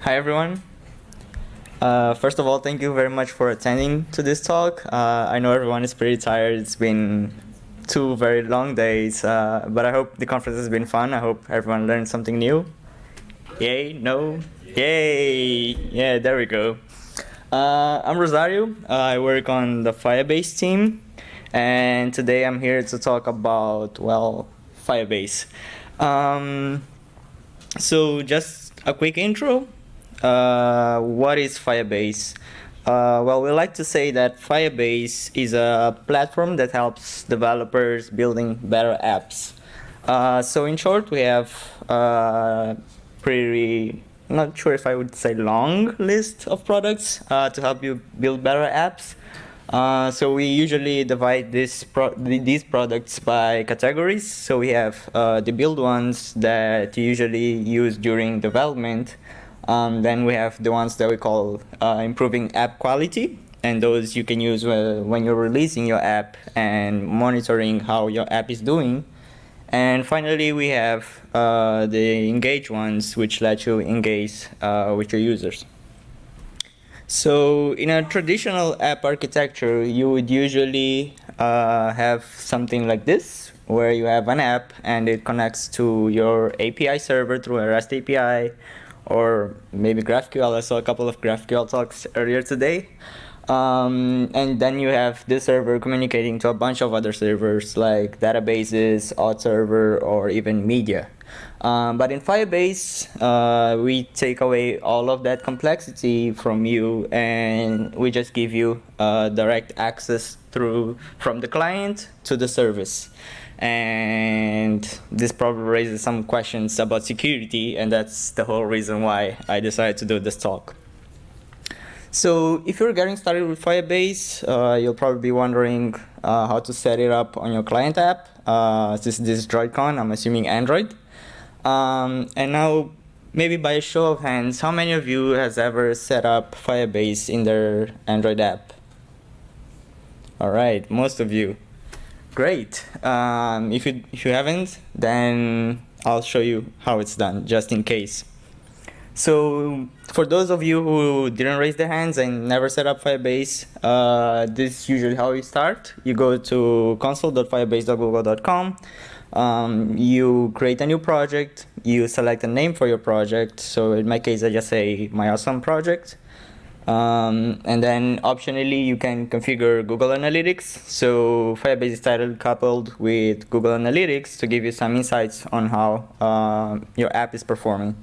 Hi everyone. First of all, thank you very much for attending to this talk. I know everyone is pretty tired. It's been 2 very long days, but I hope the conference has been fun. I hope everyone learned something new. Yay? No? Yay! Yeah, there we go. I'm Rosario. I work on the Firebase team, and today I'm here to talk about, well, Firebase. So just a quick intro. What is Firebase? Well, we like to say that Firebase is a platform that helps developers building better apps. So in short, we have a pretty, not sure if I would say long list of products to help you build better apps. So we usually divide these products by categories. So we have the build ones that you usually use during development. Then we have the ones that we call improving app quality, and those you can use when you're releasing your app and monitoring how your app is doing. And finally, we have the engage ones, which let you engage with your users. So in a traditional app architecture, you would usually have something like this, where you have an app and it connects to your API server through a REST API, or maybe GraphQL. I saw a couple of GraphQL talks earlier today. And then you have this server communicating to a bunch of other servers like databases, auth server, or even media. But in Firebase, we take away all of that complexity from you, and we just give you direct access from the client to the service. And this probably raises some questions about security, and that's the whole reason why I decided to do this talk. So if you're getting started with Firebase, you'll probably be wondering how to set it up on your client app. This is droidcon, I'm assuming Android. And now, maybe by a show of hands, how many of you has ever set up Firebase in their Android app? All right, most of you. Great. If you haven't, then I'll show you how it's done, just in case. So for those of you who didn't raise their hands and never set up Firebase, this is usually how you start. You go to console.firebase.google.com. You create a new project. You select a name for your project. So in my case, I just say my awesome project. And then optionally, you can configure Google Analytics. So Firebase is titled coupled with Google Analytics to give you some insights on how your app is performing.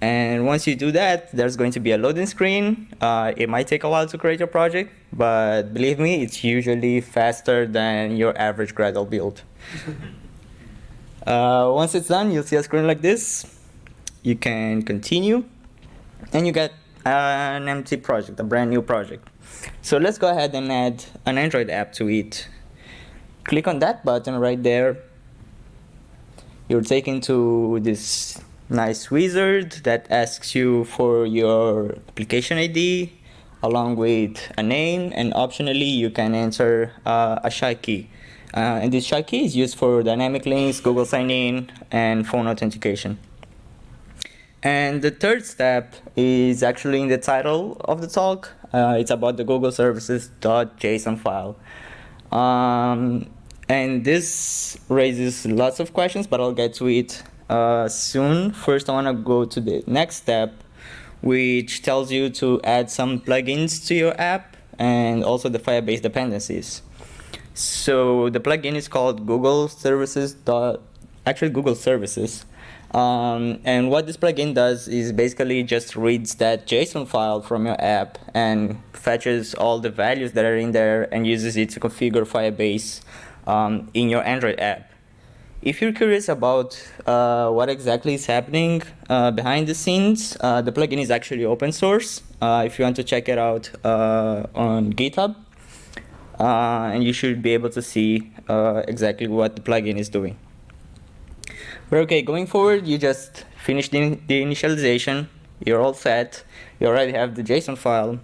And once you do that, there's going to be a loading screen. It might take a while to create your project, but believe me, it's usually faster than your average Gradle build. Once it's done, you'll see a screen like this. You can continue, and you get an empty project, a brand new project. So let's go ahead and add an Android app to it. Click on that button right there. You're taken to this nice wizard that asks you for your application ID along with a name, and optionally you can enter a SHA key. And this SHA key is used for dynamic links, Google sign-in, and phone authentication. And the third step is actually in the title of the talk. It's about the google-services.json file. And this raises lots of questions, but I'll get to it soon. First, I want to go to the next step, which tells you to add some plugins to your app and also the Firebase dependencies. So the plugin is called Google Services. Actually, Google Services. And what this plugin does is basically just reads that JSON file from your app and fetches all the values that are in there and uses it to configure Firebase in your Android app. If you're curious about what exactly is happening behind the scenes, the plugin is actually open source. If you want to check it out on GitHub, and you should be able to see exactly what the plugin is doing. But okay, going forward, you just finish the initialization. You're all set. You already have the JSON file.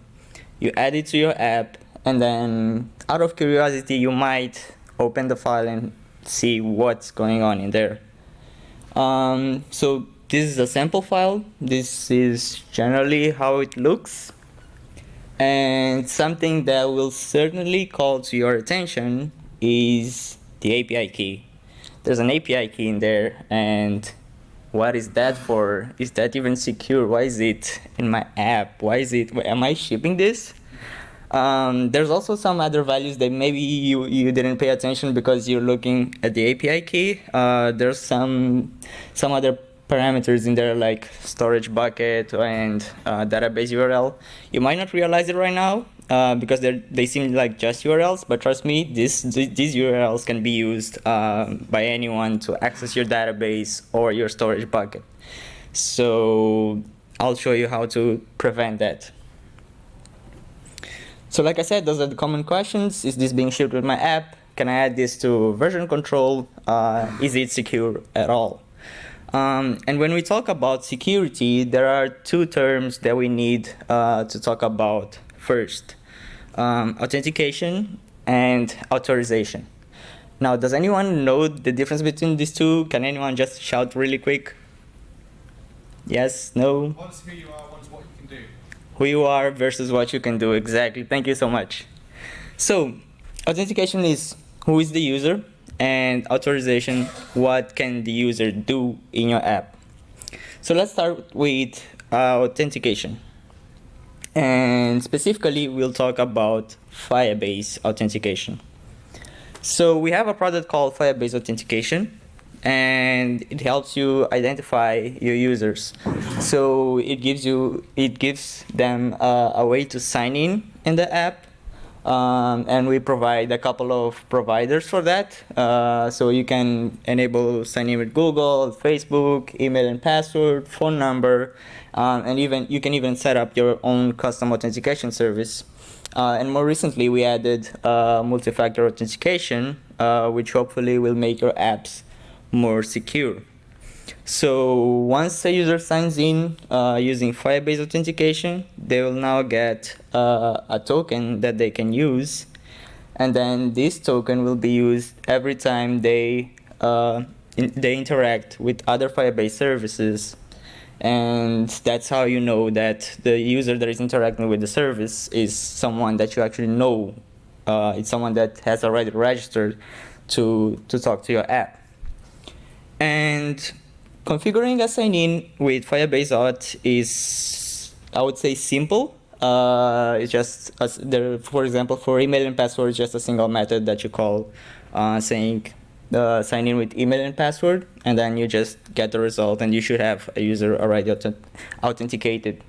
You add it to your app, and then out of curiosity, you might open the file and see what's going on in there. So this is a sample file. This is generally how it looks. And something that will certainly call to your attention is the API key. There's an API key in there, and what is that for? Is that even secure? Why is it in my app? Why is it? Am I shipping this? There's also some other values that maybe you didn't pay attention because you're looking at the API key. There's some other parameters in there like storage bucket and database URL. You might not realize it right now because they seem like just URLs, but trust me, these URLs can be used by anyone to access your database or your storage bucket. So I'll show you how to prevent that. So like I said, those are the common questions. Is this being shipped with my app? Can I add this to version control? Is it secure at all? And when we talk about security, there are two terms that we need to talk about first. Authentication and authorization. Now, does anyone know the difference between these two? Can anyone just shout really quick? Yes? No? One's who you are, one's what you can do. Who you are versus what you can do. Exactly. Thank you so much. So, authentication is who is the user, and authorization, what can the user do in your app. So let's start with authentication. And specifically, we'll talk about Firebase authentication. So we have a product called Firebase Authentication, and it helps you identify your users. So it gives them a way to sign in the app. And we provide a couple of providers for that. So you can enable signing with Google, Facebook, email and password, phone number, and you can even set up your own custom authentication service. And more recently, we added multi-factor authentication, which hopefully will make your apps more secure. So once a user signs in using Firebase authentication, they will now get a token that they can use, and then this token will be used every time they interact with other Firebase services, and that's how you know that the user that is interacting with the service is someone that you actually know. It's someone that has already registered to talk to your app. And configuring a sign-in with Firebase Auth is, I would say, simple. It's just, for example, for email and password, it's just a single method that you call saying sign in with email and password, and then you just get the result, and you should have a user already authenticated.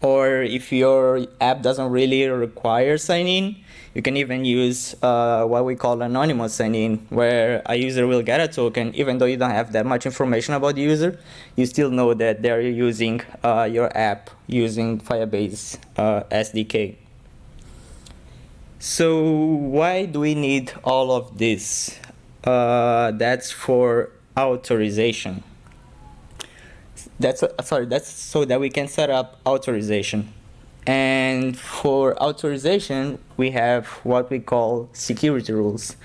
Or if your app doesn't really require sign-in, you can even use what we call anonymous sign-in, where a user will get a token, even though you don't have that much information about the user. You still know that they're using your app using Firebase SDK. So why do we need all of this? That's for authorization. That's so that we can set up authorization. And for authorization, we have what we call security rules.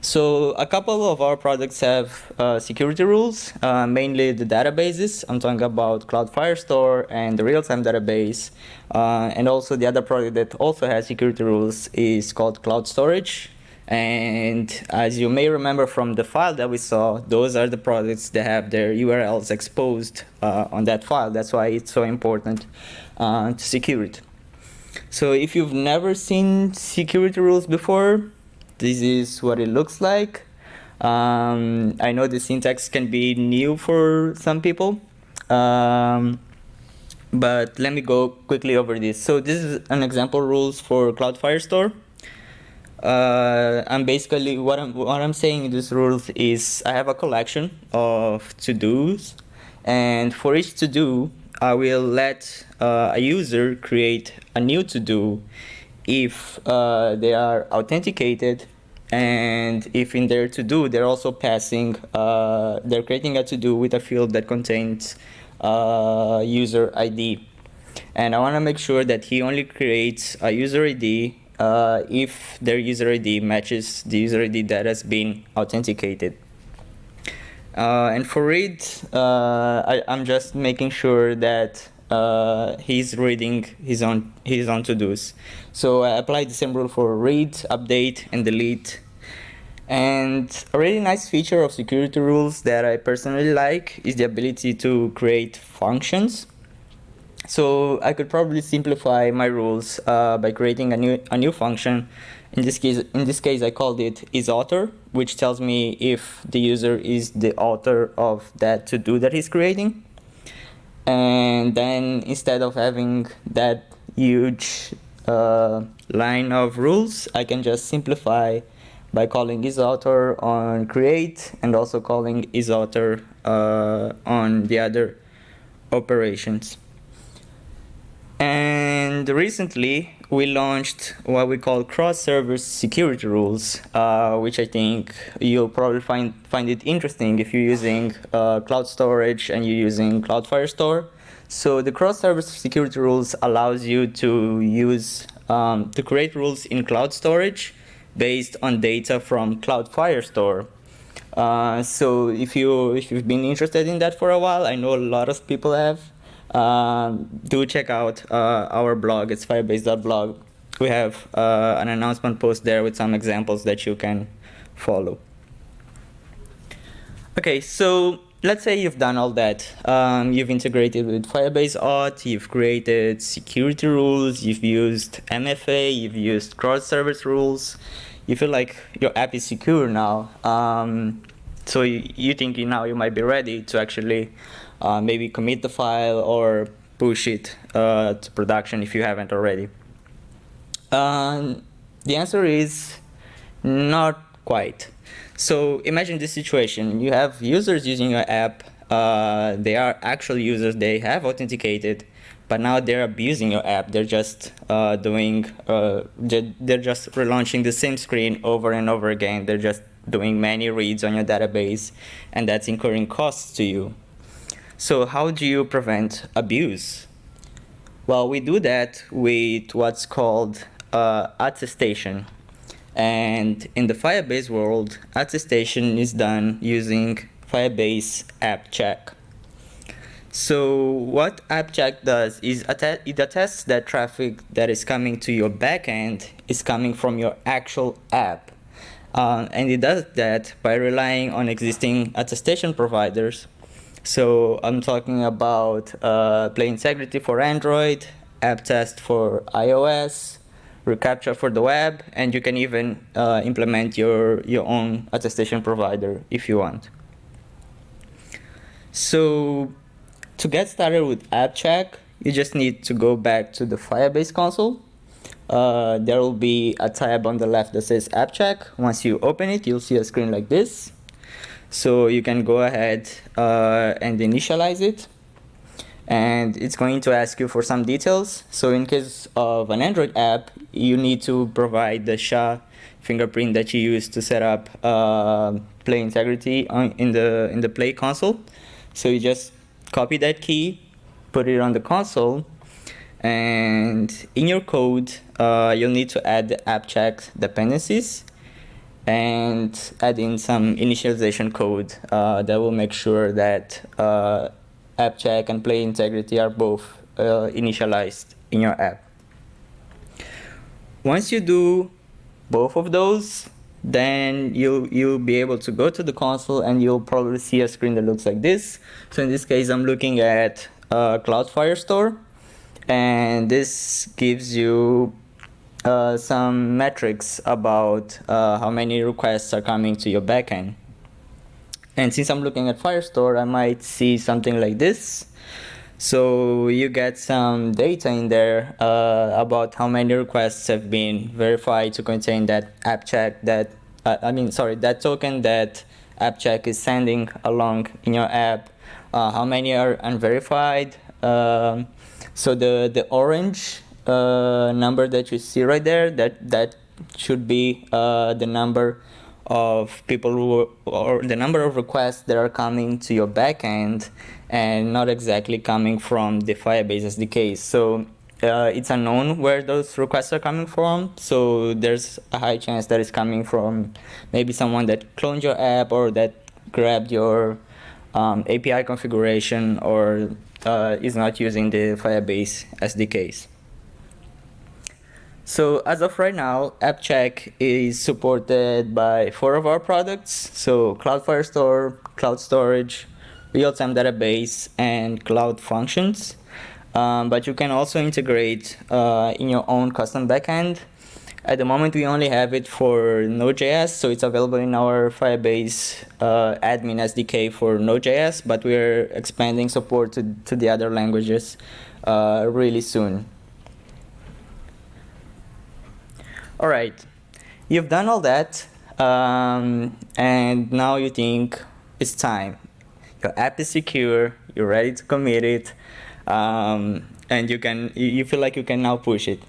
So a couple of our products have security rules, mainly the databases. I'm talking about Cloud Firestore and the real-time database. And also the other product that also has security rules is called Cloud Storage. And as you may remember from the file that we saw, those are the products that have their URLs exposed on that file. That's why it's so important to secure it. So if you've never seen security rules before, this is what it looks like. I know the syntax can be new for some people, but let me go quickly over this. So this is an example rules for Cloud Firestore. And basically what I'm saying in these rules is I have a collection of to-dos, and for each to-do I will let a user create a new to-do if they are authenticated, and if in their to-do they're also passing, they're creating a to-do with a field that contains user ID. And I want to make sure that he only creates a user ID if their user ID matches the user ID that has been authenticated. And for read, I'm just making sure that he's reading his own to-dos. So I apply the same rule for read, update, and delete. And a really nice feature of security rules that I personally like is the ability to create functions. So I could probably simplify my rules by creating a new function. In this case, I called it isAuthor, which tells me if the user is the author of that to-do that he's creating. And then instead of having that huge line of rules, I can just simplify by calling isAuthor on create and also calling isAuthor on the other operations. And recently, we launched what we call cross-server security rules, which I think you'll probably find it interesting if you're using cloud storage and you're using Cloud Firestore. So the cross-server security rules allows you to use to create rules in cloud storage based on data from Cloud Firestore. So if you've been interested in that for a while, I know a lot of people have. Do check out our blog. It's firebase.blog. We have an announcement post there with some examples that you can follow. Okay, so let's say you've done all that. You've integrated with Firebase Auth, you've created security rules, you've used MFA, you've used cross-server rules. You feel like your app is secure now. So you think now you might be ready to actually maybe commit the file or push it to production if you haven't already. The answer is not quite. So imagine this situation. You have users using your app. They are actual users. They have authenticated, but now they're abusing your app. They're just they're just relaunching the same screen over and over again. They're just doing many reads on your database, and that's incurring costs to you. So how do you prevent abuse? Well, we do that with what's called attestation. And in the Firebase world, attestation is done using Firebase app check. So what app check does is it attests that traffic that is coming to your backend is coming from your actual app. And it does that by relying on existing attestation providers. So I'm talking about Play Integrity for Android, App Test for iOS, Recaptcha for the web, and you can even implement your own attestation provider if you want. So to get started with app check, you just need to go back to the Firebase console. There will be a tab on the left that says app check. Once you open it, you'll see a screen like this. So you can go ahead and initialize it. And it's going to ask you for some details. So in case of an Android app, you need to provide the SHA fingerprint that you use to set up Play Integrity in the Play console. So you just copy that key, put it on the console, and in your code, you'll need to add the app check dependencies and add in some initialization code that will make sure that app check and Play Integrity are both initialized in your app. Once you do both of those, then you'll be able to go to the console and you'll probably see a screen that looks like this. So in this case, I'm looking at Cloud Firestore, and this gives you some metrics about how many requests are coming to your backend. And since I'm looking at Firestore, I might see something like this. So you get some data in there about how many requests have been verified to contain that app check that that token that app check is sending along in your app. How many are unverified? So the orange number that you see right there, that should be the number of people or the number of requests that are coming to your backend and not exactly coming from the Firebase SDK. So it's unknown where those requests are coming from. So there's a high chance that it's coming from maybe someone that cloned your app or that grabbed your API configuration or is not using the Firebase SDKs. So as of right now, AppCheck is supported by 4 of our products. So Cloud Firestore, Cloud Storage, Real-Time Database, and Cloud Functions. But you can also integrate in your own custom backend. At the moment, we only have it for Node.js, so it's available in our Firebase admin SDK for Node.js, but we're expanding support to the other languages really soon. All right, you've done all that, and now you think it's time. Your app is secure, you're ready to commit it, and you feel like you can now push it.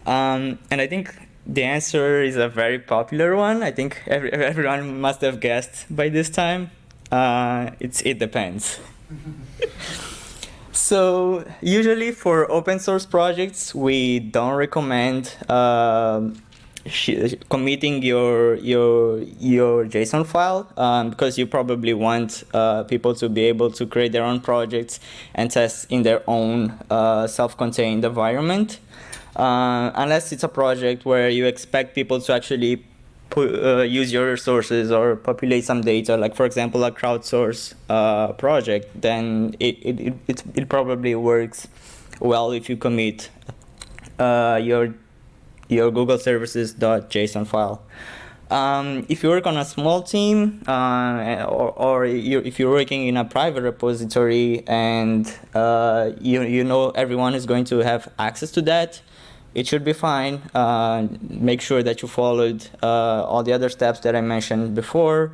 And I think the answer is a very popular one. I think everyone must have guessed by this time. It depends. So usually for open source projects, we don't recommend committing your JSON file because you probably want people to be able to create their own projects and test in their own self-contained environment. Unless it's a project where you expect people to actually use your resources or populate some data, like for example a crowdsource project, then it probably works well if you commit your google-services.json file. If you work on a small team if you're working in a private repository and you know everyone is going to have access to that, it should be fine. Make sure that you followed all the other steps that I mentioned before,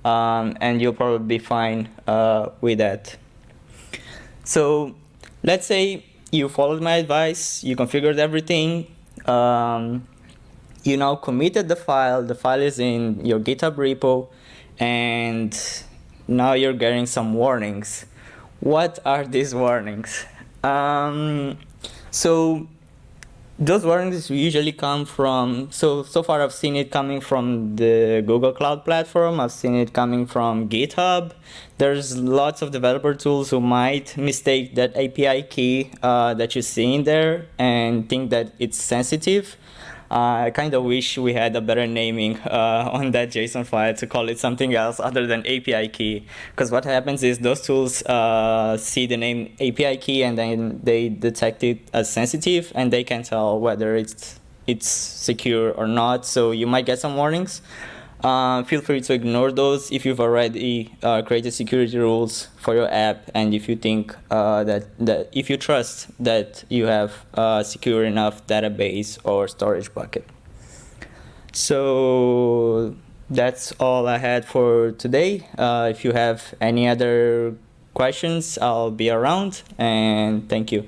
and you'll probably be fine with that. So let's say you followed my advice, you configured everything, you now committed the file is in your GitHub repo, and now you're getting some warnings. What are these warnings? So those warnings usually come from, so far I've seen it coming from the Google Cloud Platform, I've seen it coming from GitHub. There's lots of developer tools who might mistake that API key that you see in there and think that it's sensitive. I kind of wish we had a better naming on that JSON file to call it something else other than API key. Because what happens is those tools see the name API key and then they detect it as sensitive and they can tell whether it's secure or not. So you might get some warnings. Feel free to ignore those if you've already created security rules for your app and if you think that if you trust that you have a secure enough database or storage bucket. So that's all I had for today. If you have any other questions, I'll be around, and thank you.